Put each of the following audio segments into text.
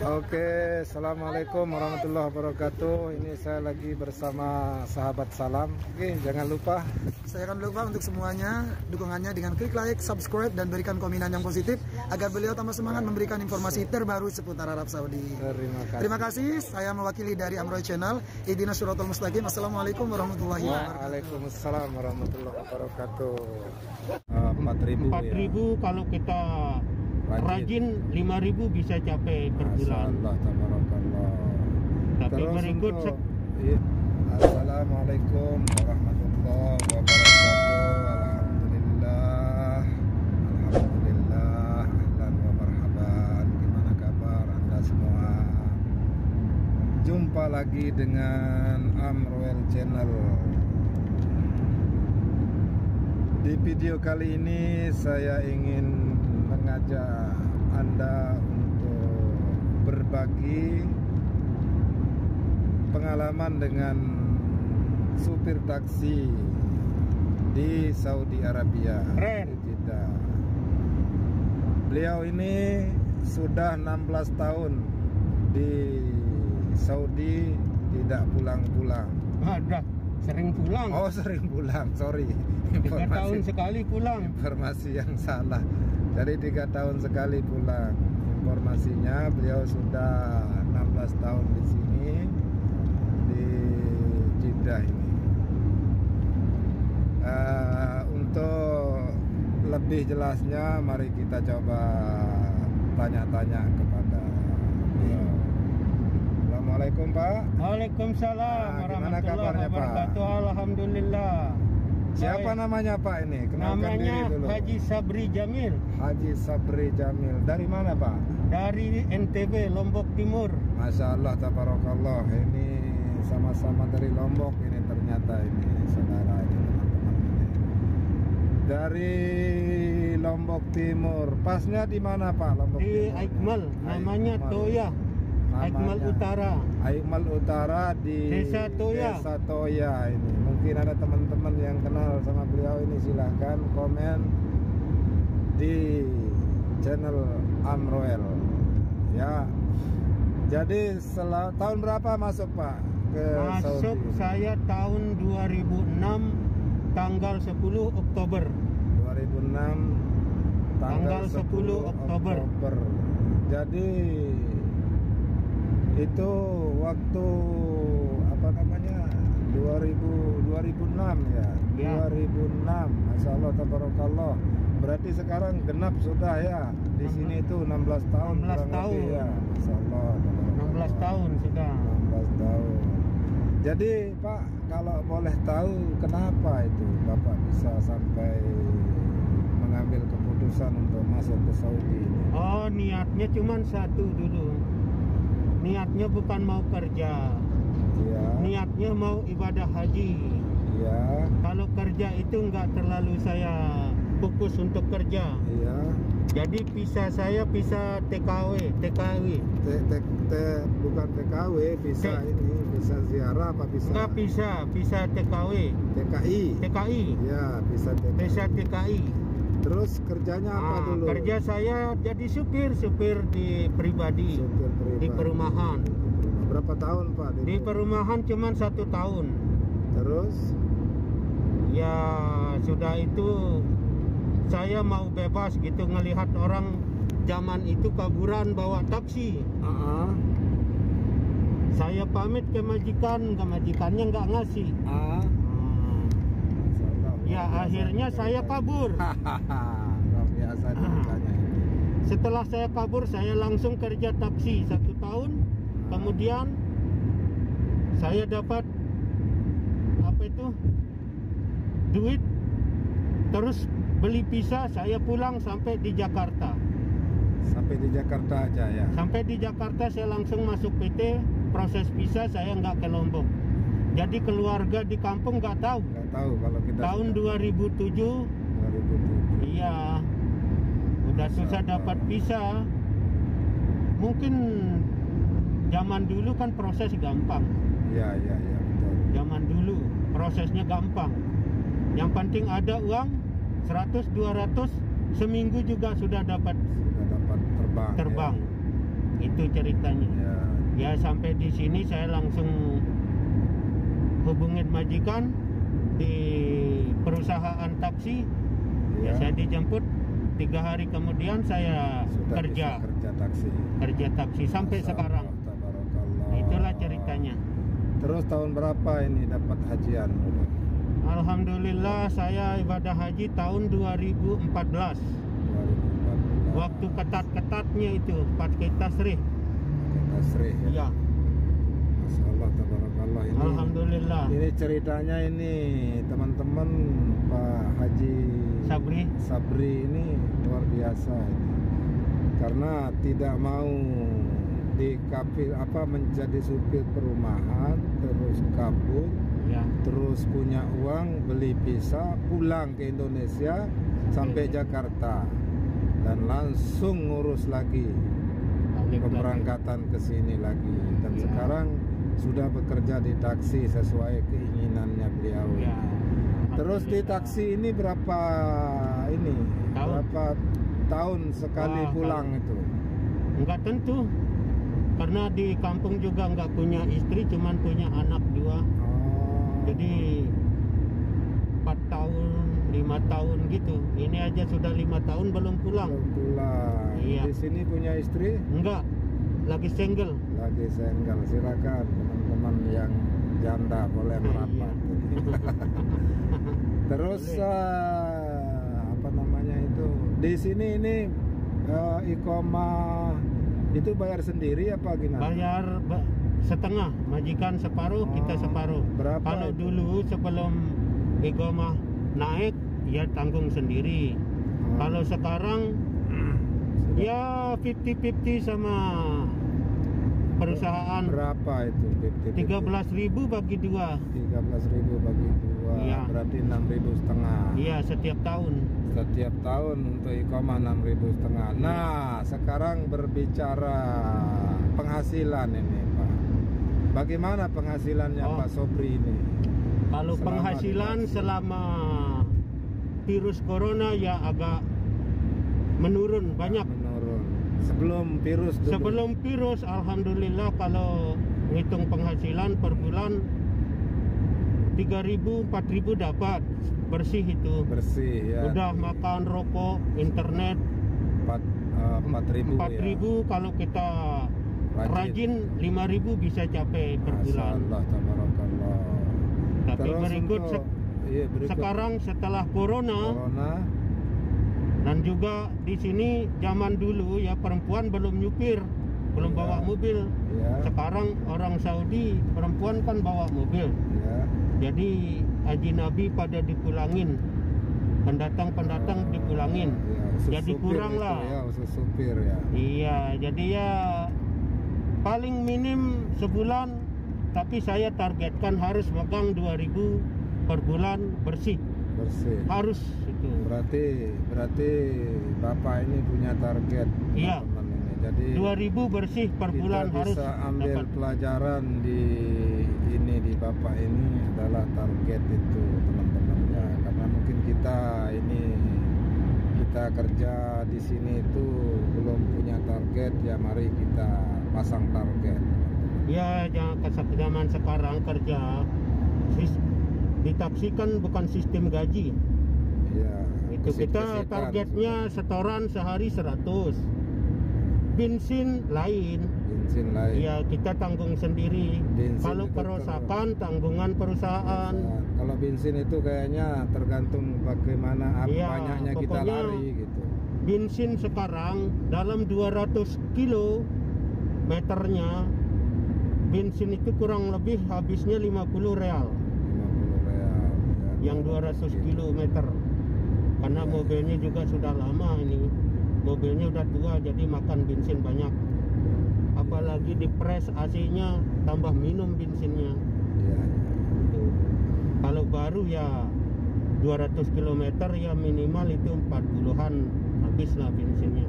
Oke, assalamualaikum warahmatullahi wabarakatuh. Ini saya lagi bersama sahabat Salam. Oke, jangan lupa. Saya akan lupa untuk semuanya dukungannya dengan klik like, subscribe, dan berikan komentar yang positif agar beliau tambah semangat memberikan informasi terbaru seputar Arab Saudi. Terima kasih. Saya mewakili dari Amroy Channel. Ihdinas Shiratal Mustaqim. Assalamualaikum warahmatullahi wabarakatuh. Waalaikumsalam warahmatullahi wabarakatuh. 4.000 ya. Kalau kita rajin 5.000 bisa capai per bulan. Masyaallah, tabarakallah. Tapi terus berikut Assalamualaikum warahmatullahi wabarakatuh. Alhamdulillah, ahlan wa marhaban. Gimana kabar Anda semua? Jumpa lagi dengan Amroel Channel. Di video kali ini saya ingin mengajak Anda untuk berbagi pengalaman dengan supir taksi di Saudi Arabia, di Jeddah. Beliau ini sudah 16 tahun di Saudi, tidak pulang-pulang. Ada sering pulang. Oh, sering pulang, sorry. 3 tahun sekali pulang. Informasi yang salah. Jadi 3 tahun sekali pulang. Informasinya beliau sudah 16 tahun di sini, di Jeddah ini. Untuk lebih jelasnya, mari kita coba tanya-tanya kepada beliau. Assalamualaikum, Pak. Waalaikumsalam warahmatullahi wabarakatuh. Alhamdulillah. Siapa namanya Pak ini? Kenalkan diri dulu. Haji Sabri Jamil. Haji Sabri Jamil. Dari mana Pak? Dari NTB, Lombok Timur. Masya Allah, tabarakallah. Ini sama-sama dari Lombok ini ternyata ini saudara ini, teman-teman ini. Dari Lombok Timur. Pasnya di mana Pak? Lombok di Timur. Aikmal, namanya Toya. Aikmal Utara. Aikmal Utara di Desa Toya. Desa Toya ini. Mungkin ada teman-teman yang kenal sama beliau ini, silahkan komen di channel Amroel. Ya. Jadi tahun berapa masuk Pak ke Masuk Saudi? Saya tahun 2006 tanggal 10 Oktober. 2006 tanggal 10 Oktober. Jadi itu waktu apa namanya 2006 ya, 2006. Masya Allah, tabarakallah. Berarti sekarang genap sudah ya di sini itu 16 tahun. 16 tahun ya. Masya Allah, 16 tahun sudah. 16 tahun. Jadi Pak, kalau boleh tahu kenapa itu Bapak bisa sampai mengambil keputusan untuk masuk ke Saudi ini? Oh, niatnya cuma satu dulu. Niatnya bukan mau kerja, ya. Niatnya mau ibadah haji, ya. Kalau kerja itu nggak terlalu saya fokus untuk kerja, ya. Jadi saya bisa TKW. Bukan TKW, bisa ini, bisa ziarah apa bisa? Nggak bisa TKW. TKI. Ya, bisa TKI. Bisa TKI. Terus kerjanya apa dulu? Kerja saya jadi supir di pribadi, di perumahan. Berapa tahun Pak? Di perumahan cuma 1 tahun. Terus? Ya sudah itu saya mau bebas gitu, ngelihat orang zaman itu kaburan bawa taksi. Saya pamit ke majikannya nggak ngasih. Ya akhirnya saya kabur. Biasa ceritanya. Setelah saya kabur, saya langsung kerja taksi 1 tahun. Kemudian saya dapat duit, terus beli visa, saya pulang sampai di Jakarta. Sampai di Jakarta aja ya? Sampai di Jakarta saya langsung masuk PT, proses visa, saya nggak ke Lombok. Jadi keluarga di kampung nggak tahu. Nggak tahu kalau kita. Tahun 2007. Iya. Udah susah dapat visa. Mungkin zaman dulu kan proses gampang. Iya betul. Zaman dulu prosesnya gampang. Yang penting ada uang 100-200, seminggu juga sudah dapat terbang. Ya. Itu ceritanya. Ya. Ya sampai di sini saya langsung hubungin majikan di perusahaan taksi. Ya, saya dijemput 3 hari kemudian saya Sudah kerja bisa kerja taksi. sampai Masya sekarang. Allah, tabarakallah. Itulah ceritanya. Terus tahun berapa ini dapat hajian? Alhamdulillah saya ibadah haji tahun 2014. 2014. Waktu ketat-ketatnya itu pakai tasrih. Tasrih ya. Ya, Masya Allah, tabarakallah. Ini, alhamdulillah. ini ceritanya ini teman-teman, Pak Haji Sabri ini luar biasa ini. Karena tidak mau menjadi supir perumahan, terus kabur, Ya. terus punya uang, beli visa, pulang ke Indonesia sampai Jakarta dan langsung ngurus lagi pemberangkatan ke sini lagi. Dan Ya. sekarang sudah bekerja di taksi sesuai keinginannya beliau. Ya. Terus di Alhamdulillah. taksi ini berapa tahun sekali Wah, pulang itu? Enggak tentu. Karena di kampung juga enggak punya istri, cuman punya anak 2. Oh. Jadi 4 tahun, 5 tahun gitu. Ini aja sudah 5 tahun belum pulang. Belum pulang. Iya. Di sini punya istri? Enggak, lagi single. Lagi single. Silakan teman-teman yang janda boleh merapat. Terus apa namanya itu? Di sini ini iqomah itu bayar sendiri apa gimana? Bayar setengah, majikan separuh, kita separuh. Berapa Kalau itu? dulu sebelum iqomah naik, ya tanggung sendiri. Kalau sekarang ya 50-50 sama perusahaan. Berapa itu? 13.000 bagi 2. 13.000 bagi 2. Iya. Berarti 6.500. Iya, setiap tahun. Setiap tahun untuk iqomah 6.500. Nah, sekarang berbicara penghasilan ini, Pak. Bagaimana penghasilannya Pak Sobri ini? Kalau Selama penghasilan di taksi. selama virus corona ya agak menurun banyak. Menurun. Sebelum virus dulu. Sebelum virus, alhamdulillah kalau ngitung penghasilan per bulan 3.000, 4.000 dapat bersih itu. Bersih ya. Udah makan, rokok, internet 4.000 4.000 ya. kalau kita rajin 5.000 bisa capai per Masya bulan. Allah, tabarakallah. Tapi Terus berikut untuk- iya, berikut sekarang setelah corona dan juga di sini zaman dulu ya perempuan belum nyupir, belum Iya. bawa mobil. ya, Sekarang orang Saudi perempuan kan bawa mobil. ya. Jadi haji Nabi pada dipulangin, pendatang dipulangin. Ya, khusus Jadi supir kurang itu lah. ya, khusus supir ya. Iya, jadi ya paling minim sebulan, tapi saya targetkan harus megang 2.000 per bulan bersih. Bersih. Harus itu. Berarti Bapak ini punya target, Iya. teman-teman ini. Jadi 2.000 bersih per kita bulan harus bisa ambil dapat. pelajaran di Bapak ini adalah target itu, teman-teman ya. Karena mungkin kita kerja di sini itu belum punya target, ya mari kita pasang target. Ya, zaman sekarang kerja di taksi kan bukan sistem gaji. Ya, Itu kita kesit-kesitan targetnya setoran sehari 100. Bensin lain. bensin lain. Ya, kita tanggung sendiri. Bensin Kalau itu kerusakan tanggungan perusahaan. Nah, kalau bensin itu kayaknya tergantung bagaimana Iya, banyaknya kita pokoknya lari gitu. Bensin sekarang dalam 200 kilometernya bensin itu kurang lebih habisnya 50 real 50 real ya, yang 200 kilometer. Karena Iya. mobilnya juga sudah lama ini. Mobilnya udah tua jadi makan bensin banyak. Apalagi di press AC-nya tambah minum bensinnya. Iya, Gitu. Kalau baru ya 200 km ya minimal itu 40-an habis lah bensinnya.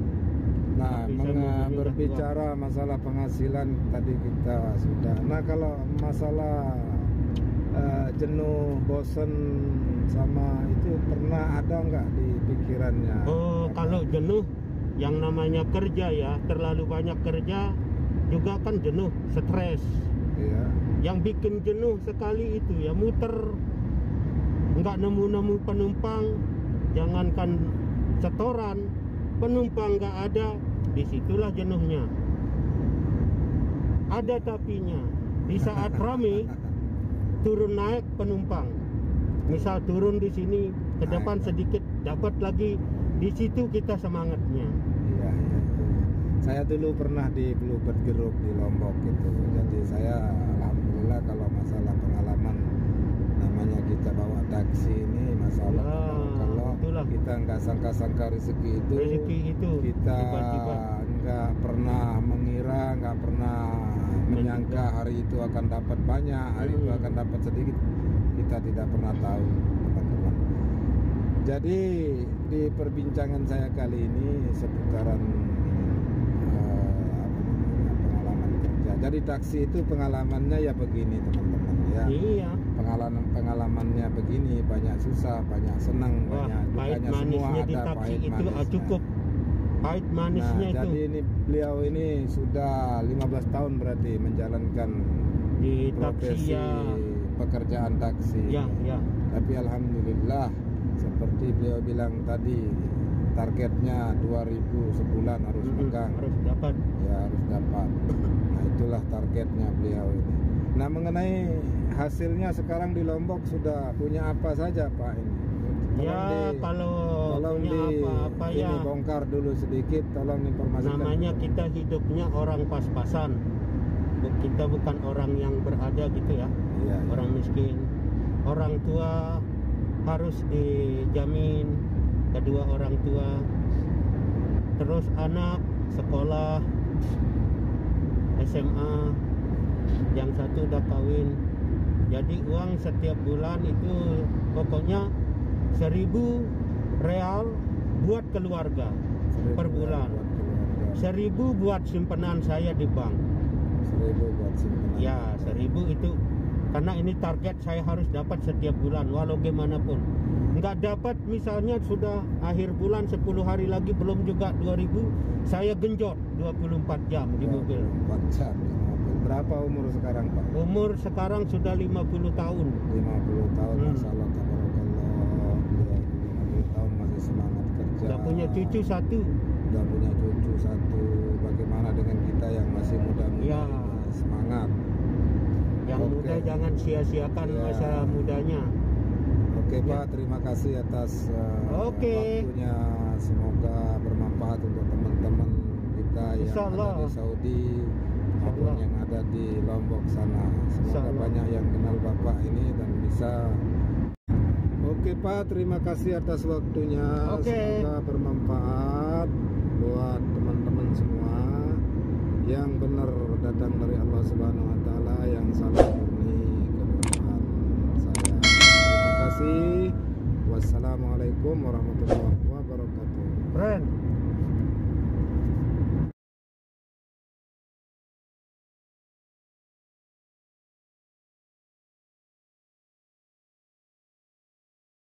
Nah, Tapi saya mobilnya udah berbicara masalah penghasilan tadi kita sudah. Nah, kalau masalah jenuh, bosen sama itu pernah ada nggak di pikirannya? Oh, kalau jenuh yang namanya kerja ya, terlalu banyak kerja juga kan jenuh, stres. Iya. Yang bikin jenuh sekali itu ya muter, nggak nemu-nemu penumpang, jangankan setoran, penumpang nggak ada, disitulah jenuhnya. Ada tapinya, di saat rame turun naik penumpang, misal turun di sini ke depan sedikit dapat lagi, di situ kita semangatnya. Iya, iya. Saya dulu pernah di Bluebird Group di Lombok gitu. Jadi saya alhamdulillah kalau masalah pengalaman, namanya kita bawa taksi ini masalah kalau itulah. Kita nggak sangka-sangka rezeki itu kita tiba-tiba nggak pernah mengira, nggak pernah menyangka hari itu akan dapat banyak, hari itu akan dapat sedikit, kita tidak pernah tahu, teman-teman. Jadi di perbincangan saya kali ini seputaran pengalaman kerja. Jadi taksi itu pengalamannya ya begini, teman-teman ya. Iya. Pengalamannya begini, banyak susah, banyak senang, banyak pahit dukanya, semua manisnya di ada taksi pahit itu manisnya. cukup. Pahit manisnya itu. Jadi ini beliau ini sudah 15 tahun berarti menjalankan Di profesi taksi ya. pekerjaan taksi. Ya, ya. Tapi alhamdulillah seperti beliau bilang tadi, targetnya 2.000 sebulan harus pegang. Harus dapat. Ya, harus dapat. Nah, itulah targetnya beliau ini. Nah, mengenai hasilnya sekarang di Lombok sudah punya apa saja, Pak ini? Kalau tolong punya apa-apa ini ya. bongkar dulu sedikit, tolong informasikan. Namanya kita hidupnya orang pas-pasan. Kita bukan orang yang berada gitu ya. Iya, Orang miskin. Orang tua harus dijamin, kedua orang tua. Terus anak sekolah SMA, yang satu udah kawin. Jadi uang setiap bulan itu pokoknya 1.000 real buat keluarga per bulan. 1.000 buat simpanan saya di bank. 1.000 buat simpanan. Ya, 1.000 itu karena ini target saya harus dapat setiap bulan walau gimana pun. Nggak dapat misalnya sudah akhir bulan 10 hari lagi belum juga 2.000, saya genjot 24 jam di mobil. 24 jam di mobil. Berapa umur sekarang, Pak? Umur sekarang sudah 50 tahun. 50 tahun, Masya Allah, tabarakallah. Beliau 50 tahun masih semangat kerja. Udah punya cucu satu. Udah punya cucu satu. Bagaimana dengan kita yang masih muda-muda Ya. ini? Semangat. Yang Oke. muda jangan sia-siakan Ya. masa mudanya. Oke, Ya. Pak, terima kasih atas Oke. waktunya. Semoga bermanfaat untuk teman-teman kita yang Insya Allah. ada di Saudi maupun Allah. yang ada di Lombok sana. Insya Semoga Allah. banyak yang kenal Bapak ini dan bisa. Oke, Pak, terima kasih atas waktunya. Oke. Semoga bermanfaat buat teman-teman semua. Yang benar datang dari Allah Subhanahu wa taala, yang salah murni kebenaran saya. Terima kasih. Wassalamualaikum warahmatullahi wabarakatuh. Keren.